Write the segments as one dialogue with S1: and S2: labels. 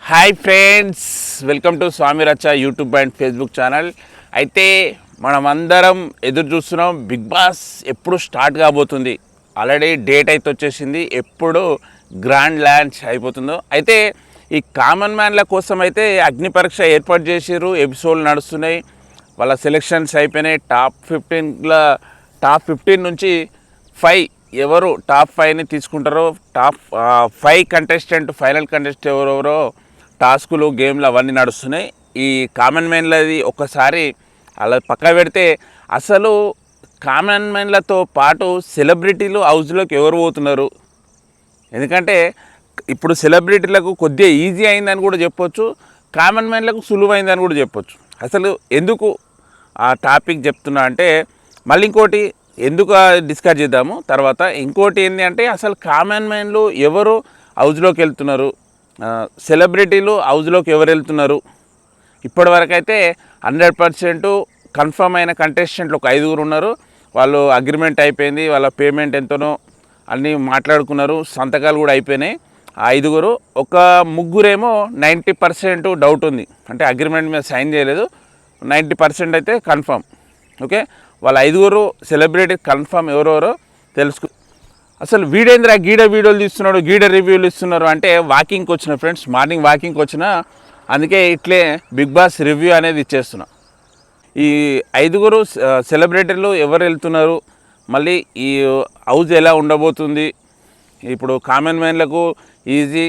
S1: Hi friends, welcome to స్వామి రచ్చ YouTube and Facebook channel. అయితే మనమందరం ఎదురు చూస్తున్నాం బిగ్ బాస్ ఎప్పుడు స్టార్ట్ కాబోతుంది. ఆల్రెడీ డేట్ అయితే వచ్చేసింది, ఎప్పుడు గ్రాండ్ లాంచ్ అయిపోతుందో. అయితే ఈ కామన్ మ్యాన్ల కోసం అయితే అగ్ని పరీక్ష ఏర్పాటు చేసారు. ఎపిసోడ్లు నడుస్తున్నాయి, వాళ్ళ సెలెక్షన్స్ అయిపోయినాయి. టాప్ 15 నుంచి 5 ఎవరు టాప్ 5ని తీసుకుంటారో, టాప్ 5 కంటెస్టెంట్, ఫైనల్ కంటెస్టెంట్ ఎవరెవరో టాస్కులు, గేమ్లు అవన్నీ నడుస్తున్నాయి. ఈ కామన్ మ్యాన్లది ఒక్కసారి అలా పక్క పెడితే, అసలు కామన్ మ్యాన్లతో పాటు సెలబ్రిటీలు హౌస్లోకి ఎవరు పోతున్నారు? ఎందుకంటే ఇప్పుడు సెలబ్రిటీలకు కొద్దిగా ఈజీ అయిందని కూడా చెప్పొచ్చు, కామన్ మ్యాన్లకు సులువైందని కూడా చెప్పొచ్చు. అసలు ఎందుకు ఆ టాపిక్ చెప్తున్నా అంటే, మళ్ళీ ఇంకోటి ఎందుకు డిస్కస్ చేద్దాము తర్వాత. ఇంకోటి ఏంటి అంటే, అసలు కామన్ మ్యాన్లు ఎవరు హౌస్లోకి వెళ్తున్నారు, సెలబ్రిటీలు హౌస్లోకి ఎవరు వెళ్తున్నారు? ఇప్పటివరకు అయితే 100% కన్ఫర్మ్ అయిన కంటెస్టెంట్లు ఒక 5 ఉన్నారు. వాళ్ళు అగ్రిమెంట్ అయిపోయింది, వాళ్ళ పేమెంట్ ఎంతనో అన్నీ మాట్లాడుకున్నారు, సంతకాలు కూడా అయిపోయినాయి. ఆ 5 ఒక 3 90% డౌట్ ఉంది, అంటే అగ్రిమెంట్ మీద సైన్ చేయలేదు. 90% అయితే కన్ఫర్మ్. ఓకే, వాళ్ళ 5 సెలబ్రిటీ కన్ఫర్మ్ ఎవరెవరో తెలుసుకు. అసలు వీడేంద్ర గీడ వీడియోలు తీస్తున్నాడు, గీడ రివ్యూలు ఇస్తున్నారు అంటే, వాకింగ్కి వచ్చిన ఫ్రెండ్స్, మార్నింగ్ వాకింగ్కి వచ్చిన, అందుకే ఇట్లే బిగ్ బాస్ రివ్యూ అనేది ఇచ్చేస్తున్నా. ఈ 5 సెలబ్రిటీలు ఎవరు వెళ్తున్నారు, మళ్ళీ ఈ హౌస్ ఎలా ఉండబోతుంది, ఇప్పుడు కామన్ మ్యాన్లకు ఈజీ,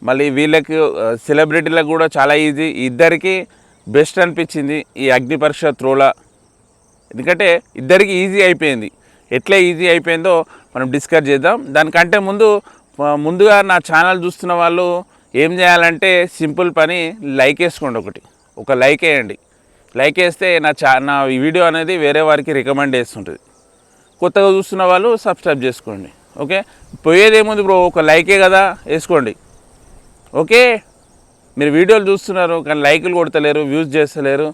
S1: మళ్ళీ వీళ్ళకి సెలబ్రిటీలకు కూడా చాలా ఈజీ. ఇద్దరికి బెస్ట్ అనిపించింది ఈ అగ్ని పరీక్ష త్రోలా. ఎందుకంటే ఇద్దరికి ఈజీ అయిపోయింది. ఎట్లా ఈజీ అయిపోయిందో మనం డిస్కస్ చేద్దాం. దానికంటే ముందుగా నా ఛానల్ చూస్తున్న వాళ్ళు ఏం చేయాలంటే, సింపుల్ పని, లైక్ వేసుకోండి. ఒక లైక్ వేయండి. లైక్ వేస్తే నా వీడియో అనేది వేరే వారికి రికమెండ్ చేస్తుంటుంది. కొత్తగా చూస్తున్న వాళ్ళు సబ్స్క్రైబ్ చేసుకోండి. ఓకే, పోయేదేముంది బ్రో, ఒక లైకే కదా, వేసుకోండి. ఓకే, మీరు వీడియోలు చూస్తున్నారు కానీ లైకులు కొడతలేరు, వ్యూస్ చేస్తలేరు.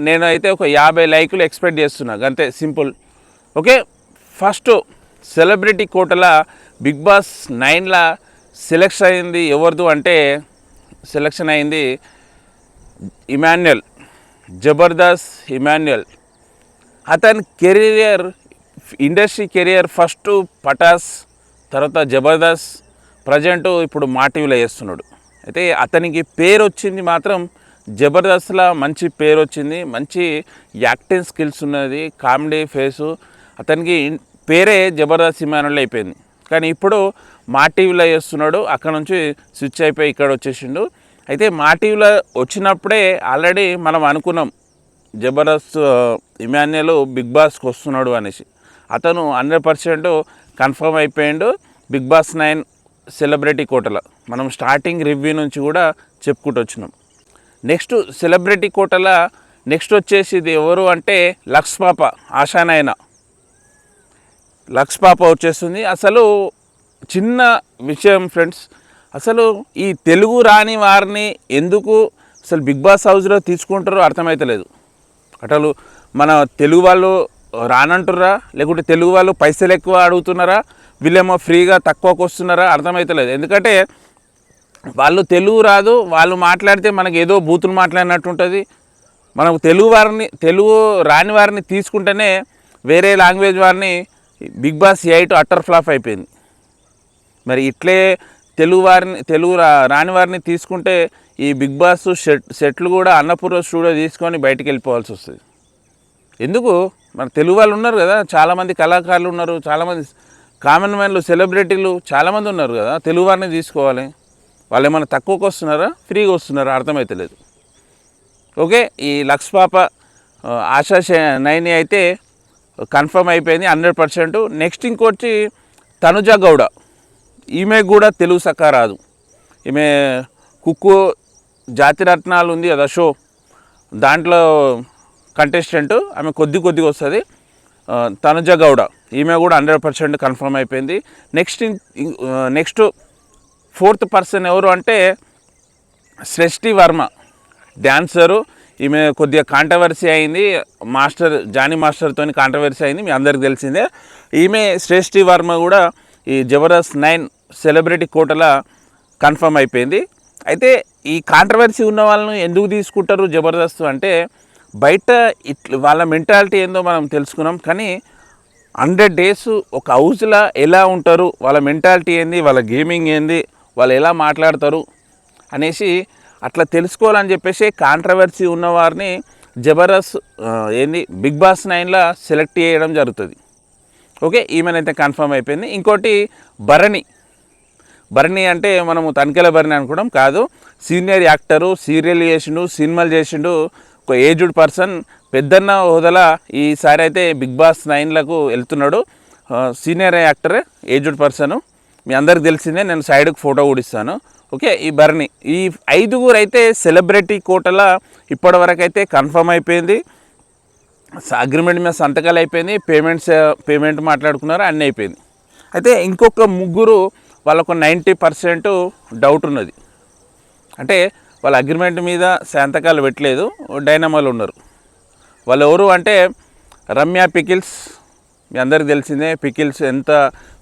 S1: నేను అయితే ఒక 50 లైకులు ఎక్స్పెక్ట్ చేస్తున్నా, అంతే, సింపుల్. ఓకే, ఫస్ట్ సెలబ్రిటీ కోటల బిగ్ బాస్ 9లా సెలెక్షన్ అయింది ఎవరిది అంటే, సెలెక్షన్ అయింది ఇమాన్యుయల్, జబర్దస్త్ ఇమాన్యుయల్. అతని career, industry career first Patas, తర్వాత జబర్దస్త్, ప్రజెంటు ఇప్పుడు మా టీవీలో చేస్తున్నాడు. అయితే అతనికి పేరు వచ్చింది మాత్రం జబర్దస్త్లో, మంచి పేరు వచ్చింది, మంచి యాక్టింగ్ స్కిల్స్ ఉన్నది, కామెడీ ఫేసు. అతనికి పేరే జబర్దస్త్ ఇమాన్యుయల్ అయిపోయింది. కానీ ఇప్పుడు మా టీవీలో చేస్తున్నాడు, అక్కడ నుంచి స్విచ్ అయిపోయి ఇక్కడ వచ్చేసిండు. అయితే మా టీవీలో వచ్చినప్పుడే ఆల్రెడీ మనం అనుకున్నాం జబర్దస్త్ ఇమాన్యుయల్ బిగ్ బాస్కి వస్తున్నాడు అనేసి. అతను 100% కన్ఫర్మ్ అయిపోయిండు బిగ్ బాస్ 9 సెలబ్రిటీ కోటలో. మనం స్టార్టింగ్ రివ్యూ నుంచి కూడా చెప్పుకుంటూ వచ్చినాం. నెక్స్ట్ సెలబ్రిటీ కోటల నెక్స్ట్ వచ్చేసి ఇది ఎవరు అంటే, లక్స్ పాప, ఆశానాయన లక్స్ పాప వచ్చేస్తుంది. అసలు చిన్న విషయం ఫ్రెండ్స్, అసలు ఈ తెలుగు రాని వారిని ఎందుకు అసలు బిగ్ బాస్ హౌస్లో తీసుకుంటారో అర్థమవుతలేదు. అసలు మన తెలుగు వాళ్ళు రానంటుర్రా, లేకుంటే తెలుగు వాళ్ళు పైసలు ఎక్కువ అడుగుతున్నారా, వీళ్ళేమో ఫ్రీగా తక్కువకు వస్తున్నారా, అర్థమవుతలేదు. ఎందుకంటే వాళ్ళు తెలుగు రాదు, వాళ్ళు మాట్లాడితే మనకి ఏదో బూతులు మాట్లాడినట్టు ఉంటుంది. మనం తెలుగు రాని వారిని తీసుకుంటేనే వేరే లాంగ్వేజ్ వారిని బిగ్ బాస్ 8 అట్టర్ ఫ్లాప్ అయిపోయింది. మరి ఇట్లే తెలుగు రాని వారిని తీసుకుంటే ఈ బిగ్ బాస్ సెట్లు కూడా అన్నపూర్వ స్టూడియో తీసుకొని బయటికి వెళ్ళిపోవాల్సి వస్తుంది. ఎందుకు? మన తెలుగు వాళ్ళు ఉన్నారు కదా, చాలామంది కళాకారులు ఉన్నారు, చాలామంది కామన్ మ్యాన్లు, సెలబ్రిటీలు చాలామంది ఉన్నారు కదా, తెలుగు వారిని తీసుకోవాలి. వాళ్ళు ఏమైనా తక్కువకి వస్తున్నారా, ఫ్రీగా వస్తున్నారా, అర్థమవుతలేదు. ఓకే, ఈ లక్స్ పాప, ఆశా నైని అయితే కన్ఫర్మ్ అయిపోయింది 100%. నెక్స్ట్ ఇంకొచ్చి తనుజ గౌడ, ఈమె కూడా తెలుగు సక్క రాదు. ఈమె కుక్కు జాతిరత్నాలు ఉంది కదా షో, దాంట్లో కంటెస్టెంట్, ఆమె కొద్దిగా వస్తుంది. తనుజ గౌడ, ఈమె కూడా 100% కన్ఫర్మ్ అయిపోయింది. నెక్స్ట్ 4th పర్సన్ ఎవరు అంటే, సృష్టి వర్మ, డ్యాన్సరు. ఈమె కొద్దిగా కాంట్రవర్సీ అయింది, జానీ మాస్టర్తో కాంట్రవర్సీ అయింది, మీ అందరికి తెలిసిందే. ఈమె సృష్టి వర్మ కూడా ఈ జబర్దస్త్ 9 సెలబ్రిటీ కోటలో కన్ఫర్మ్ అయిపోయింది. అయితే ఈ కాంట్రవర్సీ ఉన్న వాళ్ళను ఎందుకు తీసుకుంటారు జబర్దస్త్ అంటే బయట వాళ్ళ మెంటాలిటీ ఏందో మనం తెలుసుకున్నాం. కానీ 100 days ఒక హౌస్లో ఎలా ఉంటారు, వాళ్ళ మెంటాలిటీ ఏంది, వాళ్ళ గేమింగ్ ఏంది, వాళ్ళు ఎలా మాట్లాడతారు అనేసి అట్లా తెలుసుకోవాలని చెప్పేసి కాంట్రవర్సీ ఉన్నవారిని జబర్దస్త్ ఏంది బిగ్ బాస్ 9లో సెలెక్ట్ చేయడం జరుగుతుంది. ఓకే, ఈమెనైతే కన్ఫర్మ్ అయిపోయింది. ఇంకోటి భరణి అంటే మనము తనిఖీల భరణి అనుకోవడం కాదు, సీనియర్ యాక్టరు, సీరియల్ చేసిండు, సినిమాలు చేసిండు, ఒక ఏజ్డ్ పర్సన్, పెద్దన్న హోదాల ఈసారి అయితే బిగ్ బాస్ 9లకు వెళ్తున్నాడు. సీనియర్ యాక్టర్, ఏజ్డ్ పర్సను, మీ అందరికి తెలిసిందే. నేను సైడ్కి ఫోటో కూడా ఇస్తాను. ఓకే, ఈ భరణి, ఈ 5గురు అయితే సెలబ్రిటీ కోటల ఇప్పటివరకు అయితే కన్ఫర్మ్ అయిపోయింది. అగ్రిమెంట్ మీద సంతకాలు అయిపోయింది, పేమెంట్ మాట్లాడుకున్నారు, అన్నీ అయిపోయింది. అయితే ఇంకొక 3 వాళ్ళకు 90% డౌట్ ఉన్నది. అంటే వాళ్ళ అగ్రిమెంట్ మీద సంతకాలు పెట్టలేదు, డైనమాలు ఉన్నారు. వాళ్ళు ఎవరు అంటే రమ్య పికిల్స్, మీ అందరికి తెలిసిందే. పికిల్స్ ఎంత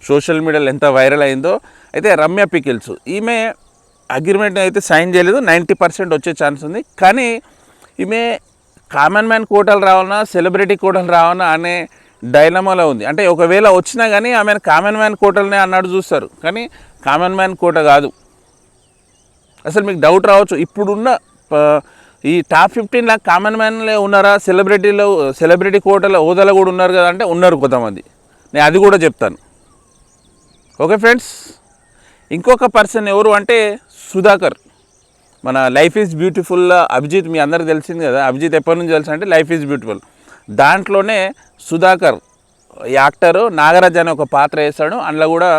S1: సోషల్ మీడియాలో ఎంత వైరల్ అయిందో. అయితే రమ్య పికిల్స్ ఈమె అగ్రిమెంట్ అయితే సైన్ చేయలేదు, 90% వచ్చే ఛాన్స్ ఉంది. కానీ ఈమె కామన్ మ్యాన్ కోటలు రావాలన్నా, సెలబ్రిటీ కోటలు రావాలన్నా అనే డైలమాలో ఉంది. అంటే ఒకవేళ వచ్చినా కానీ ఆమెను కామన్ మ్యాన్ కోటలనే అన్నాడు చూస్తారు, కానీ కామన్ మ్యాన్ కోట కాదు. అసలు మీకు డౌట్ రావచ్చు, ఇప్పుడున్న ఈ టాప్ 15 కామన్ మ్యాన్లే ఉన్నారా, సెలబ్రిటీ కోటల హోదాలో కూడా ఉన్నారు కదా అంటే ఉన్నారు కొంతమంది. నేను అది కూడా చెప్తాను. ఓకే ఫ్రెండ్స్, ఇంకొక పర్సన్ ఎవరు అంటే సుధాకర్, మన లైఫ్ ఈజ్ బ్యూటిఫుల్ అభిజిత్, మీ అందరికి తెలిసింది కదా. అభిజిత్ ఎప్పటి నుంచి తెలుసు అంటే లైఫ్ ఈజ్ బ్యూటిఫుల్ దాంట్లోనే సుధాకర్ యాక్టరు, నాగరాజ్ అనే ఒక పాత్ర వేస్తాడు. అందులో కూడా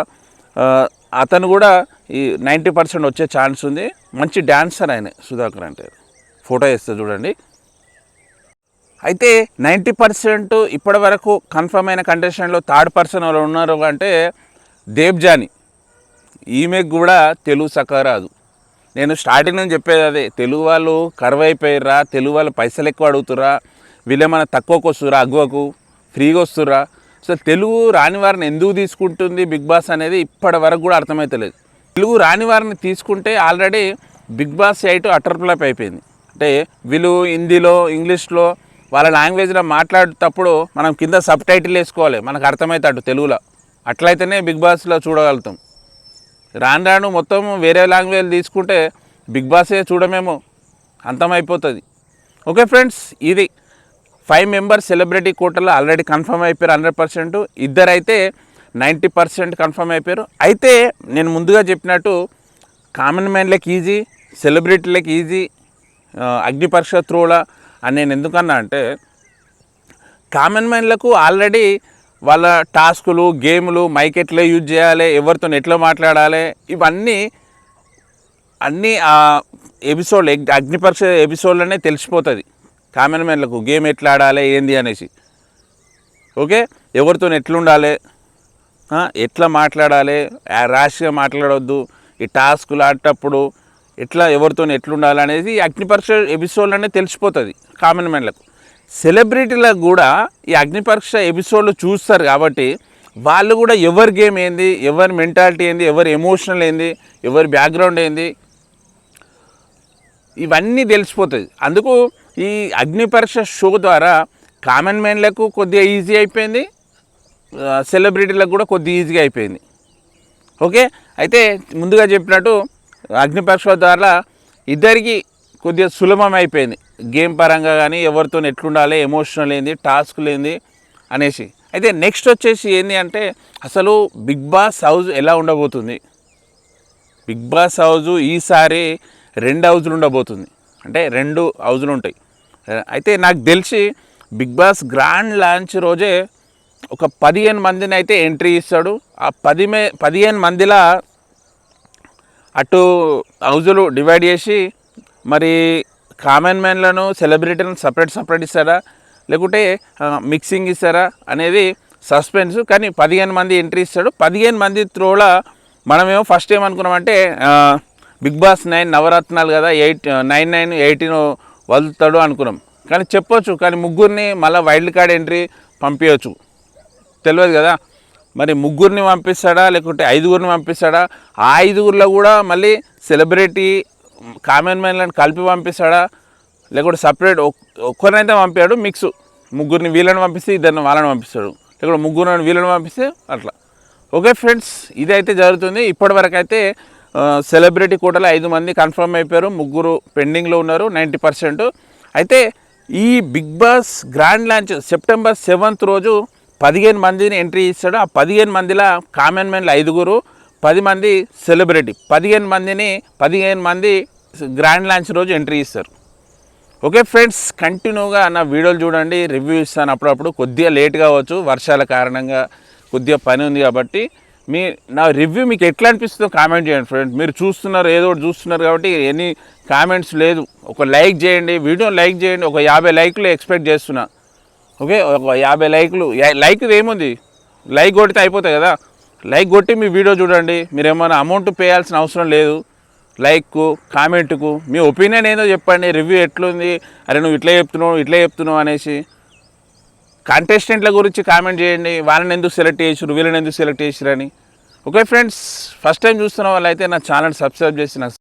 S1: అతను కూడా ఈ 90% వచ్చే ఛాన్స్ ఉంది. మంచి డ్యాన్సర్ ఆయన సుధాకర్ అంటే, ఫోటో వేస్తే చూడండి. అయితే 90% ఇప్పటి వరకు కన్ఫర్మ్ అయిన కంటెస్టెంట్లో థర్డ్ పర్సన్ ఎవరు ఉన్నారు అంటే దేవ్జాని. ఈమెకు కూడా తెలుగు సక్క రాదు. నేను స్టార్టింగ్ నుంచి చెప్పేది అదే, తెలుగు వాళ్ళు కరువు అయిపోయారా, తెలుగు వాళ్ళు పైసలు ఎక్కువ అడుగుతురా, వీళ్ళేమైనా తక్కువకు వస్తురా, అగ్వకు ఫ్రీగా వస్తురా. సో తెలుగు రాని వారిని ఎందుకు తీసుకుంటుంది బిగ్ బాస్ అనేది ఇప్పటి వరకు కూడా అర్థమవుతలేదు. తెలుగు రాని వారిని తీసుకుంటే already Bigg Boss 8 utter flop అయిపోయింది. అంటే వీళ్ళు హిందీలో, ఇంగ్లీష్లో వాళ్ళ లాంగ్వేజ్లో మాట్లాడేటప్పుడు మనం కింద సబ్ టైటిల్ వేసుకోవాలి, మనకు అర్థమవుతాడు తెలుగులో. అట్లయితేనే బిగ్ బాస్లో చూడగలుగుతాం. రాను మొత్తం వేరే లాంగ్వేజ్ తీసుకుంటే బిగ్ బాసే చూడమేమో, అంతమైపోతుంది. ఓకే ఫ్రెండ్స్, ఇది 5 మెంబర్స్ సెలబ్రిటీ కోటలో ఆల్రెడీ కన్ఫర్మ్ అయిపోయారు 100%. ఇద్దరైతే 90% కన్ఫర్మ్ అయిపోయారు. అయితే నేను ముందుగా చెప్పినట్టు కామన్ మ్యాన్లకి ఈజీ, సెలబ్రిటీలకి ఈజీ, అగ్ని పరీక్ష త్రోలా అని నేను ఎందుకన్నా అంటే కామన్ మ్యాన్లకు ఆల్రెడీ వాళ్ళ టాస్కులు, గేములు, మైక్ ఎట్లా యూజ్ చేయాలి, ఎవరితో ఎట్లా మాట్లాడాలి, ఇవన్నీ ఆ ఎపిసోడ్ అగ్ని పరీక్ష ఎపిసోడ్లోనే తెలిసిపోతుంది కామన్ మ్యాన్లకు. గేమ్ ఎట్లా ఆడాలి ఏంది అనేసి. ఓకే, ఎవరితో ఎట్లుండాలి, ఎట్లా మాట్లాడాలి, ర్యాష్గా మాట్లాడవద్దు, ఈ టాస్కులు ఆడేటప్పుడు ఎట్లా ఎవరితో ఎట్లుండాలి అనేది అగ్ని పరీక్ష ఎపిసోడ్లోనే తెలిసిపోతుంది కామన్ మ్యాన్లకు. సెలబ్రిటీలకు కూడా ఈ అగ్ని పరీక్ష ఎపిసోడ్లు చూస్తారు కాబట్టి వాళ్ళు కూడా ఎవరి గేమ్ ఏంది, ఎవరి మెంటాలిటీ ఏంది, ఎవరి ఎమోషనల్ ఏంది, ఎవరి బ్యాక్గ్రౌండ్ ఏంది, ఇవన్నీ తెలిసిపోతుంది. అందుకు ఈ అగ్ని పరీక్ష షో ద్వారా కామన్ మ్యాన్లకు కొద్దిగా ఈజీ అయిపోయింది, సెలబ్రిటీలకు కూడా కొద్దిగా ఈజీగా అయిపోయింది. ఓకే, అయితే ముందుగా చెప్పినట్టు అగ్ని పరీక్ష ద్వారా ఇద్దరికి కొద్దిగా సులభం అయిపోయింది, గేమ్ పరంగా కానీ ఎవరితో ఎట్లుండాలి, ఎమోషనల్ ఏంది, టాస్క్లు ఏంది అనేసి. అయితే నెక్స్ట్ వచ్చేసి ఏంది అంటే అసలు బిగ్ బాస్ హౌస్ ఎలా ఉండబోతుంది. బిగ్ బాస్ హౌజు ఈసారి 2 హౌజులు ఉండబోతుంది, అంటే 2 హౌజులు ఉంటాయి. అయితే నాకు తెలిసి బిగ్ బాస్ గ్రాండ్ లాంచ్ రోజే ఒక 15 మందిని అయితే ఎంట్రీ ఇస్తాడు. ఆ 15 మందిలా అటు హౌజులు డివైడ్ చేసి మరి కామన్ మ్యాన్లను, సెలబ్రిటీలను సపరేట్ ఇస్తారా, లేకుంటే మిక్సింగ్ ఇస్తారా అనేది సస్పెన్స్. కానీ 15 మంది ఎంట్రీ ఇస్తాడు. 15 మంది త్రోలా మనమేమో ఫస్ట్ ఏమనుకున్నామంటే బిగ్ బాస్ 9 నవరత్నాలు కదా, 9, 18 వదులుతాడు అనుకున్నాం. కానీ చెప్పొచ్చు, కానీ 3 మళ్ళీ వైల్డ్ కార్డ్ ఎంట్రీ పంపించవచ్చు, తెలియదు కదా. మరి 3 పంపిస్తాడా లేకుంటే 5 పంపిస్తాడా? ఆ 5 కూడా మళ్ళీ సెలబ్రిటీ కామన్ మ్యాన్లను కలిపి పంపిస్తాడా లేకుంటే సపరేట్ ఒక్కరినైతే పంపాడు మిక్స్, ముగ్గురిని వీళ్ళని పంపిస్తే ఇద్దరిని వాళ్ళని పంపిస్తాడు, లేకుంటే ముగ్గురిని వీళ్ళని పంపిస్తే అట్లా. ఓకే ఫ్రెండ్స్, ఇదైతే జరుగుతుంది. ఇప్పటివరకు అయితే సెలబ్రిటీ కోటలో 5 మంది కన్ఫర్మ్ అయిపోయారు, 3 పెండింగ్లో ఉన్నారు 90%. అయితే ఈ Bigg Boss grand launch September 7th రోజు 15 మందిని ఎంట్రీ ఇస్తాడు. ఆ 15 మందిలో కామన్ మ్యాన్లు 5, 10 మంది సెలబ్రిటీ, 15 మంది గ్రాండ్ లాంచ్ రోజు ఎంట్రీ ఇస్తారు. ఓకే ఫ్రెండ్స్, కంటిన్యూగా నా వీడియోలు చూడండి, రివ్యూ ఇస్తాను అప్పుడప్పుడు. కొద్దిగా లేట్ కావచ్చు, వర్షాల కారణంగా కొద్దిగా పని ఉంది కాబట్టి. నా రివ్యూ మీకు ఎట్లా అనిపిస్తుందో కామెంట్ చేయండి ఫ్రెండ్స్. మీరు చూస్తున్నారు, ఏదో ఒకటి చూస్తున్నారు కాబట్టి ఎనీ కామెంట్స్ లేదు. ఒక లైక్ చేయండి, వీడియో లైక్ చేయండి. ఒక 50 లైక్లు ఎక్స్పెక్ట్ చేస్తున్నా. ఓకే, ఒక 50 లైక్లు. లైక్ ఏముంది, లైక్ కొడితే అయిపోతాయి కదా. లైక్ కొట్టి మీ వీడియో చూడండి. మీరు ఏమైనా అమౌంట్ పే చేయాల్సిన అవసరం లేదు. లైక్కు, కామెంట్కు మీ ఒపీనియన్ ఏదో చెప్పండి. రివ్యూ ఎట్లుంది, అరే నువ్వు ఇట్లా చెప్తున్నావు అనేసి. కంటెస్టెంట్ల గురించి కామెంట్ చేయండి, వాళ్ళని ఎందుకు సెలెక్ట్ చేసారు, వీళ్ళని ఎందుకు సెలెక్ట్ చేసారు అని. ఓకే ఫ్రెండ్స్, ఫస్ట్ టైం చూస్తున్న వాళ్ళైతే నా ఛానల్ సబ్స్క్రైబ్ చేసి నాకు